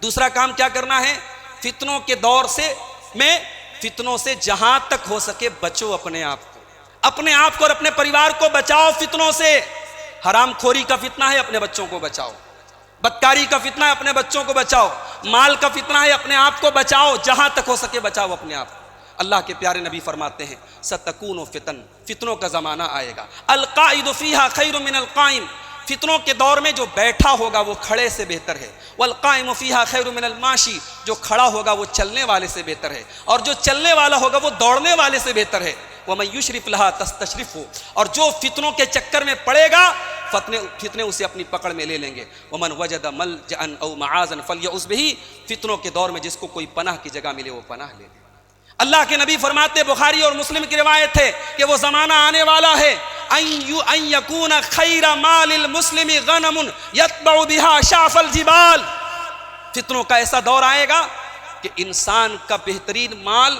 دوسرا کام کیا کرنا ہے؟ فتنوں کے دور میں فتنوں سے جہاں تک ہو سکے بچو اپنے آپ کو اور اپنے پریوار کو بچاؤ فتنوں سے۔ حرام خوری کا فتنہ ہے، اپنے بچوں کو بچاؤ۔ بدکاری کا فتنہ ہے، اپنے بچوں کو بچاؤ۔ مال کا فتنہ ہے، اپنے آپ کو بچاؤ، جہاں تک ہو سکے بچاؤ اپنے آپ کو۔ اللہ کے پیارے نبی فرماتے ہیں ستکون فتن، فتنوں کا زمانہ آئے گا، القائد فیہا خیر من القائم، فتنوں کے دور میں جو بیٹھا ہوگا وہ کھڑے سے بہتر ہے، والقائم فیہا خیر من الماشی، جو کھڑا ہوگا وہ چلنے والے سے بہتر ہے، اور جو چلنے والا ہوگا وہ دوڑنے والے سے بہتر ہے۔ وَمَن يُشْرِفْ لَهَا تَسْتَشْرِفُ، اور جو فتنوں کے چکر میں پڑے گا فتنے اسے اپنی پکڑ میں لے لیں گے۔ وَمَن وَجَدَ مَلْجَأً أَوْ مَعَاذًا فَلْيَعُذْ بِهِ، فتنوں کے دور میں جس کو کوئی پناہ کی جگہ ملے وہ پناہ لے لے۔ اللہ کے نبی فرماتے، بخاری اور مسلم کی روایت ہے کہ وہ زمانہ آنے والا ہے ان یکون خیر مال المسلم غنم یتبع بها شعف الجبال، فتنوں کا ایسا دور آئے گا کہ انسان کا بہترین مال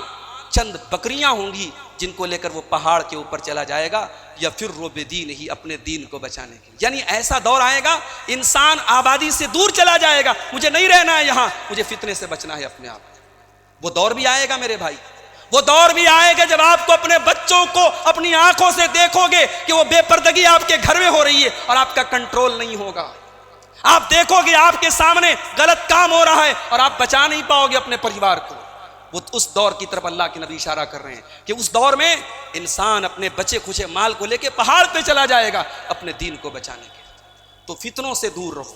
چند بکریاں ہوں گی جن کو لے کر وہ پہاڑ کے اوپر چلا جائے گا، یا پھر بدین ہی، اپنے دین کو بچانے کے لیے۔ یعنی ایسا دور آئے گا انسان آبادی سے دور چلا جائے گا، مجھے نہیں رہنا ہے یہاں، مجھے فتنے سے بچنا ہے اپنے آپ۔ وہ دور بھی آئے گا میرے بھائی، وہ دور بھی آئے گا جب آپ کو اپنے بچوں کو اپنی آنکھوں سے دیکھو گے کہ وہ بے پردگی آپ کے گھر میں ہو رہی ہے اور آپ کا کنٹرول نہیں ہوگا۔ آپ دیکھو گے آپ کے سامنے غلط کام ہو رہا ہے اور آپ بچا نہیں پاؤ گے اپنے پریوار کو۔ وہ اس دور کی طرف اللہ کے نبی اشارہ کر رہے ہیں کہ اس دور میں انسان اپنے بچے کھچے مال کو لے کے پہاڑ پہ چلا جائے گا اپنے دین کو بچانے کے۔ تو فتنوں سے دور رہو۔